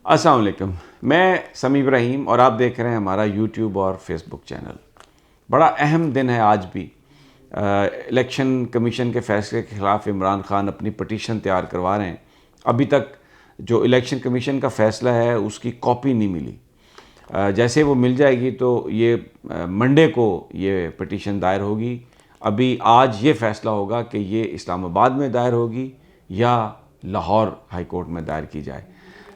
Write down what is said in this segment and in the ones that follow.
السلام علیکم، میں سمیع ابراہیم اور آپ دیکھ رہے ہیں ہمارا یوٹیوب اور فیس بک چینل۔ بڑا اہم دن ہے آج بھی۔ الیکشن کمیشن کے فیصلے کے خلاف عمران خان اپنی پٹیشن تیار کروا رہے ہیں۔ ابھی تک جو الیکشن کمیشن کا فیصلہ ہے اس کی کاپی نہیں ملی۔ جیسے وہ مل جائے گی تو یہ منڈے کو یہ پٹیشن دائر ہوگی۔ ابھی آج یہ فیصلہ ہوگا کہ یہ اسلام آباد میں دائر ہوگی یا لاہور ہائی کورٹ میں دائر کی جائے۔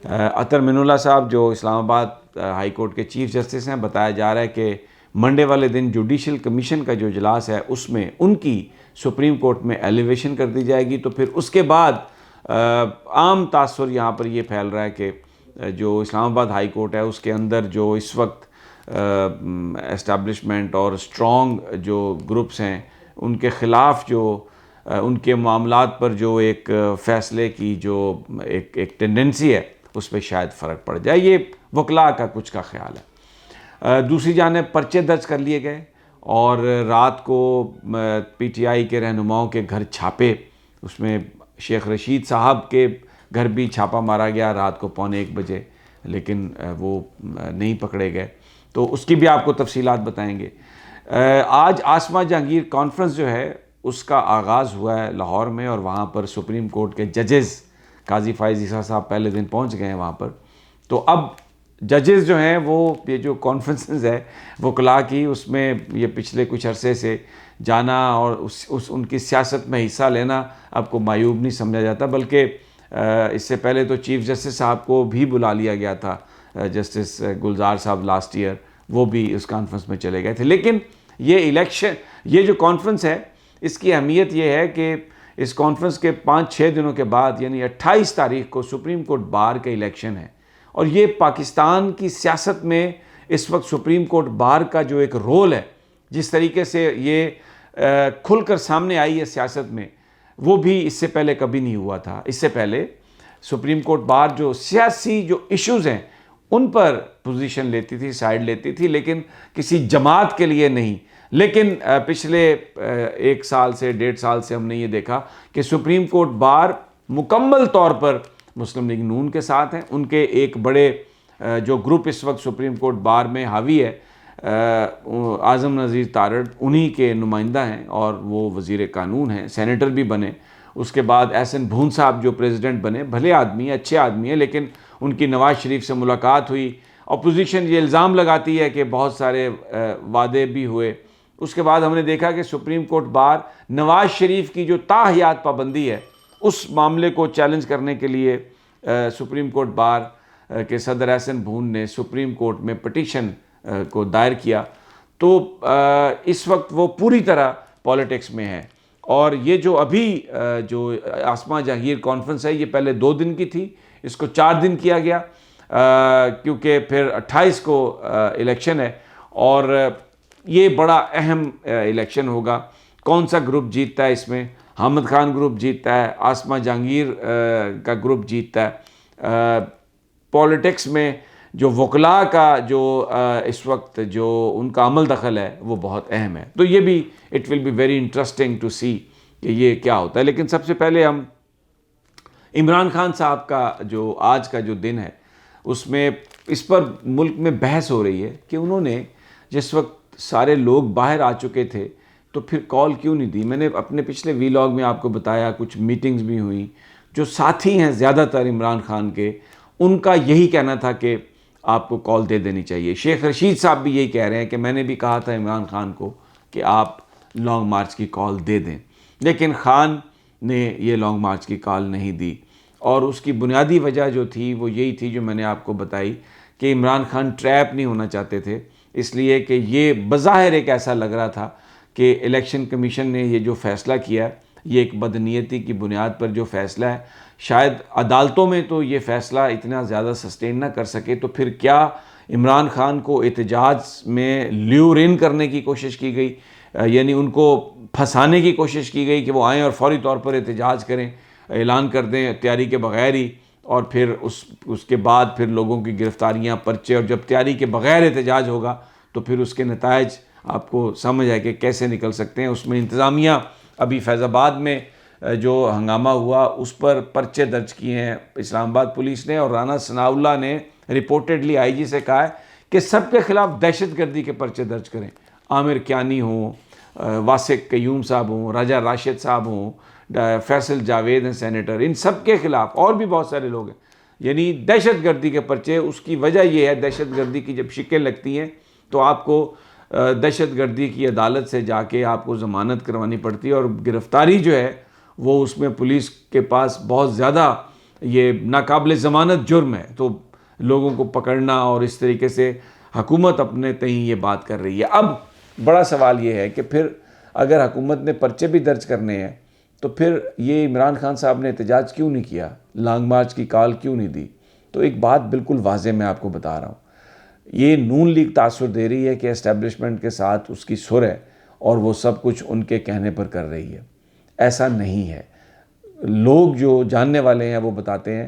عطر من اللہ صاحب جو اسلام آباد ہائی کورٹ کے چیف جسٹس ہیں، بتایا جا رہا ہے کہ منڈے والے دن جوڈیشل کمیشن کا جو اجلاس ہے اس میں ان کی سپریم کورٹ میں ایلیویشن کر دی جائے گی۔ تو پھر اس کے بعد عام تاثر یہاں پر یہ پھیل رہا ہے کہ جو اسلام آباد ہائی کورٹ ہے اس کے اندر جو اس وقت اسٹیبلشمنٹ اور اسٹرانگ جو گروپس ہیں ان کے خلاف جو ان کے معاملات پر جو ایک فیصلے کی جو ایک ٹینڈنسی ہے اس پہ شاید فرق پڑ جائے۔ یہ وکلاء کا کچھ کا خیال ہے۔ دوسری جانب پرچے درج کر لیے گئے اور رات کو پی ٹی آئی کے رہنماؤں کے گھر چھاپے، اس میں شیخ رشید صاحب کے گھر بھی چھاپا مارا گیا رات کو 1:15 بجے، لیکن وہ نہیں پکڑے گئے۔ تو اس کی بھی آپ کو تفصیلات بتائیں گے۔ آج آسما جہانگیر کانفرنس جو ہے اس کا آغاز ہوا ہے لاہور میں، اور وہاں پر سپریم کورٹ کے ججز قاضی فائز عیسیٰ صاحب پہلے دن پہنچ گئے ہیں وہاں پر۔ تو اب ججز جو ہیں وہ یہ جو کانفرنسز ہے وکلاء کی، اس میں یہ پچھلے کچھ عرصے سے جانا اور ان کی سیاست میں حصہ لینا اب کو معیوب نہیں سمجھا جاتا، بلکہ اس سے پہلے تو چیف جسٹس صاحب کو بھی بلا لیا گیا تھا، جسٹس گلزار صاحب لاسٹ ایئر، وہ بھی اس کانفرنس میں چلے گئے تھے۔ لیکن یہ جو کانفرنس ہے اس کی اہمیت یہ ہے کہ اس کانفرنس کے 5-6 دنوں کے بعد یعنی 28 تاریخ کو سپریم کورٹ بار کے الیکشن ہے، اور یہ پاکستان کی سیاست میں اس وقت سپریم کورٹ بار کا جو ایک رول ہے، جس طریقے سے یہ کھل کر سامنے آئی ہے سیاست میں، وہ بھی اس سے پہلے کبھی نہیں ہوا تھا۔ اس سے پہلے سپریم کورٹ بار جو سیاسی جو ایشوز ہیں ان پر پوزیشن لیتی تھی، سائیڈ لیتی تھی، لیکن کسی جماعت کے لیے نہیں۔ لیکن پچھلے 1 سال سے 1.5 سال سے ہم نے یہ دیکھا کہ سپریم کورٹ بار مکمل طور پر مسلم لیگ نون کے ساتھ ہیں۔ ان کے ایک بڑے جو گروپ اس وقت سپریم کورٹ بار میں حاوی ہے، اعظم نذیر تارڑ، انہی کے نمائندہ ہیں اور وہ وزیر قانون ہیں، سینیٹر بھی بنے۔ اس کے بعد احسن بھون صاحب جو پریزیڈنٹ بنے، بھلے آدمی ہیں، اچھے آدمی ہیں، لیکن ان کی نواز شریف سے ملاقات ہوئی۔ اپوزیشن یہ الزام لگاتی ہے کہ بہت سارے وعدے بھی ہوئے۔ اس کے بعد ہم نے دیکھا کہ supreme court bar Nawaz Sharif کی جو تاحیات پابندی ہے اس معاملے کو چیلنج کرنے کے لیے سپریم کورٹ بار کے صدر احسن بھون نے سپریم کورٹ میں پٹیشن کو دائر کیا۔ تو اس وقت وہ پوری طرح پالیٹکس میں ہے، اور یہ جو ابھی جو آسما جہانگیر کانفرنس ہے یہ پہلے 2 دن کی تھی، اس کو 4 دن کیا گیا کیونکہ پھر 28 کو الیکشن ہے، اور یہ بڑا اہم الیکشن ہوگا۔ کون سا گروپ جیتتا ہے اس میں؟ حامد خان گروپ جیتتا ہے، آسما جہانگیر کا گروپ جیتتا ہے۔ پولیٹکس میں جو وکلاء کا جو اس وقت جو ان کا عمل دخل ہے وہ بہت اہم ہے۔ تو یہ بھی it will be very interesting to see کہ یہ کیا ہوتا ہے۔ لیکن سب سے پہلے ہم عمران خان صاحب کا جو آج کا جو دن ہے اس میں اس پر ملک میں بحث ہو رہی ہے کہ انہوں نے جس وقت سارے لوگ باہر آ چکے تھے تو پھر کال کیوں نہیں دی۔ میں نے اپنے پچھلے ویلاگ میں آپ کو بتایا، کچھ میٹنگز بھی ہوئیں۔ جو ساتھی ہیں زیادہ تر عمران خان کے، ان کا یہی کہنا تھا کہ آپ کو کال دے دینی چاہیے۔ شیخ رشید صاحب بھی یہی کہہ رہے ہیں کہ میں نے بھی کہا تھا عمران خان کو کہ آپ لانگ مارچ کی کال دے دیں، لیکن خان نے یہ لانگ مارچ کی کال نہیں دی، اور اس کی بنیادی وجہ جو تھی وہ یہی تھی جو میں نے آپ کو بتائی کہ عمران خان ٹریپ نہیں ہونا چاہتے تھے، اس لیے کہ یہ بظاہر ایک ایسا لگ رہا تھا کہ الیکشن کمیشن نے یہ جو فیصلہ کیا یہ ایک بدنیتی کی بنیاد پر جو فیصلہ ہے، شاید عدالتوں میں تو یہ فیصلہ اتنا زیادہ سسٹین نہ کر سکے، تو پھر کیا عمران خان کو احتجاج میں لیور ان کرنے کی کوشش کی گئی، یعنی ان کو پھنسانے کی کوشش کی گئی کہ وہ آئیں اور فوری طور پر احتجاج کریں، اعلان کر دیں تیاری کے بغیر ہی، اور پھر اس کے بعد پھر لوگوں کی گرفتاریاں، پرچے، اور جب تیاری کے بغیر احتجاج ہوگا تو پھر اس کے نتائج آپ کو سمجھ آئے کہ کیسے نکل سکتے ہیں۔ اس میں انتظامیہ ابھی فیض آباد میں جو ہنگامہ ہوا اس پر پرچے درج کیے ہیں اسلام آباد پولیس نے، اور رانا ثناء اللہ نے رپورٹڈلی آئی جی سے کہا ہے کہ سب کے خلاف دہشت گردی کے پرچے درج کریں، عامر کیانی ہوں، واسق قیوم صاحب ہوں، راجہ راشد صاحب ہوں، فیصل جاوید ہیں سینیٹر، ان سب کے خلاف، اور بھی بہت سارے لوگ ہیں، یعنی دہشت گردی کے پرچے۔ اس کی وجہ یہ ہے دہشت گردی کی جب شکیں لگتی ہیں تو آپ کو دہشت گردی کی عدالت سے جا کے آپ کو ضمانت کروانی پڑتی ہے، اور گرفتاری جو ہے وہ اس میں پولیس کے پاس بہت زیادہ یہ ناقابل ضمانت جرم ہے، تو لوگوں کو پکڑنا، اور اس طریقے سے حکومت اپنے تئیں یہ بات کر رہی ہے۔ اب بڑا سوال یہ ہے کہ پھر اگر حکومت نے پرچے بھی درج کرنے ہیں تو پھر یہ عمران خان صاحب نے احتجاج کیوں نہیں کیا، لانگ مارچ کی کال کیوں نہیں دی؟ تو ایک بات بالکل واضح میں آپ کو بتا رہا ہوں، یہ نون لیگ تاثر دے رہی ہے کہ اسٹیبلشمنٹ کے ساتھ اس کی سر ہے اور وہ سب کچھ ان کے کہنے پر کر رہی ہے۔ ایسا نہیں ہے۔ لوگ جو جاننے والے ہیں وہ بتاتے ہیں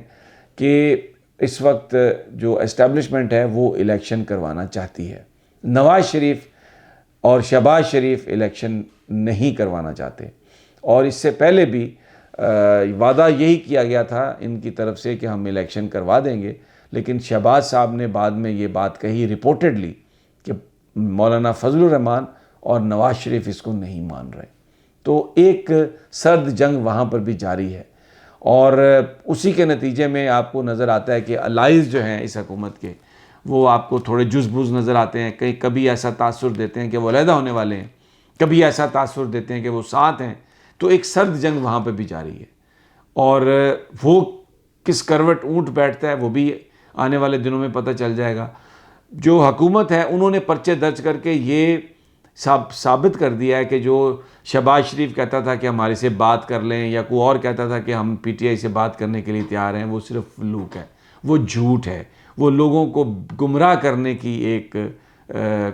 کہ اس وقت جو اسٹیبلشمنٹ ہے وہ الیکشن کروانا چاہتی ہے۔ نواز شریف اور شہباز شریف الیکشن نہیں کروانا چاہتے، اور اس سے پہلے بھی وعدہ یہی کیا گیا تھا ان کی طرف سے کہ ہم الیکشن کروا دیں گے، لیکن شہباز صاحب نے بعد میں یہ بات کہی رپورٹڈلی کہ مولانا فضل الرحمان اور نواز شریف اس کو نہیں مان رہے۔ تو ایک سرد جنگ وہاں پر بھی جاری ہے، اور اسی کے نتیجے میں آپ کو نظر آتا ہے کہ الائز جو ہیں اس حکومت کے وہ آپ کو تھوڑے جز بز نظر آتے ہیں، کبھی ایسا تاثر دیتے ہیں کہ وہ علیحدہ ہونے والے ہیں، کبھی ایسا تاثر دیتے ہیں کہ وہ ساتھ ہیں۔ تو ایک سرد جنگ وہاں پہ بھی جاری ہے، اور وہ کس کروٹ اونٹ بیٹھتا ہے وہ بھی آنے والے دنوں میں پتہ چل جائے گا۔ جو حکومت ہے انہوں نے پرچے درج کر کے یہ ثابت کر دیا ہے کہ جو شہباز شریف کہتا تھا کہ ہمارے سے بات کر لیں، یا کوئی اور کہتا تھا کہ ہم پی ٹی آئی سے بات کرنے کے لیے تیار ہیں، وہ صرف فلوک ہے، وہ جھوٹ ہے، وہ لوگوں کو گمراہ کرنے کی ایک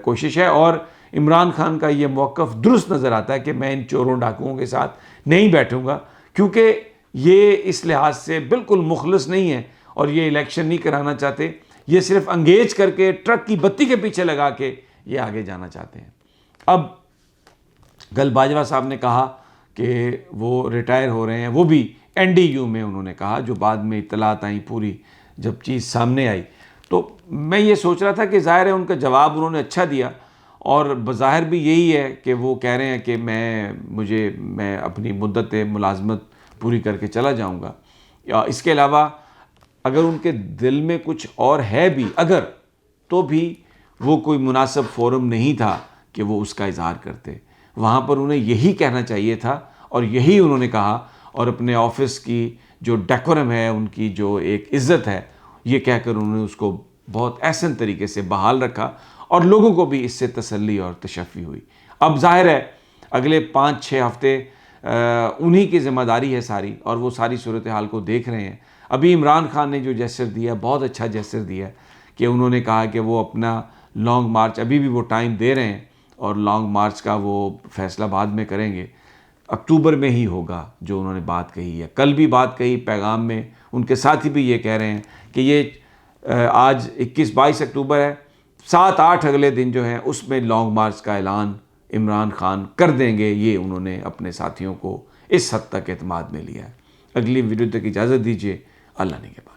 کوشش ہے۔ اور عمران خان کا یہ موقف درست نظر آتا ہے کہ میں ان چوروں ڈاکوؤں کے ساتھ نہیں بیٹھوں گا، کیونکہ یہ اس لحاظ سے بالکل مخلص نہیں ہے، اور یہ الیکشن نہیں کرانا چاہتے، یہ صرف انگیج کر کے ٹرک کی بتی کے پیچھے لگا کے یہ آگے جانا چاہتے ہیں۔ اب کل باجوہ صاحب نے کہا کہ وہ ریٹائر ہو رہے ہیں، وہ بھی این ڈی یو میں انہوں نے کہا، جو بعد میں اطلاعات آئیں پوری جب چیز سامنے آئی، تو میں یہ سوچ رہا تھا کہ ظاہر ہے ان کا جواب انہوں نے اچھا دیا، اور بظاہر بھی یہی ہے کہ وہ کہہ رہے ہیں کہ میں اپنی مدت ملازمت پوری کر کے چلا جاؤں گا، یا اس کے علاوہ اگر ان کے دل میں کچھ اور ہے بھی اگر، تو بھی وہ کوئی مناسب فورم نہیں تھا کہ وہ اس کا اظہار کرتے۔ وہاں پر انہیں یہی کہنا چاہیے تھا، اور یہی انہوں نے کہا، اور اپنے آفس کی جو ڈیکورم ہے، ان کی جو ایک عزت ہے، یہ کہہ کر انہوں نے اس کو بہت احسن طریقے سے بحال رکھا، اور لوگوں کو بھی اس سے تسلی اور تشفی ہوئی۔ اب ظاہر ہے اگلے 5-6 ہفتے انہی کی ذمہ داری ہے ساری، اور وہ ساری صورتحال کو دیکھ رہے ہیں۔ ابھی عمران خان نے جو جیسچر دیا، بہت اچھا جیسچر دیا کہ انہوں نے کہا کہ وہ اپنا لانگ مارچ، ابھی بھی وہ ٹائم دے رہے ہیں، اور لانگ مارچ کا وہ فیصلہ بعد میں کریں گے، اکتوبر میں ہی ہوگا جو انہوں نے بات کہی ہے۔ کل بھی بات کہی پیغام میں، ان کے ساتھی بھی یہ کہہ رہے ہیں کہ یہ آج 21-22 اکتوبر ہے، 7-8 اگلے دن جو ہیں اس میں لانگ مارچ کا اعلان عمران خان کر دیں گے۔ یہ انہوں نے اپنے ساتھیوں کو اس حد تک اعتماد میں لیا ہے۔ اگلی ویڈیو تک اجازت دیجیے، اللہ نے کے بعد۔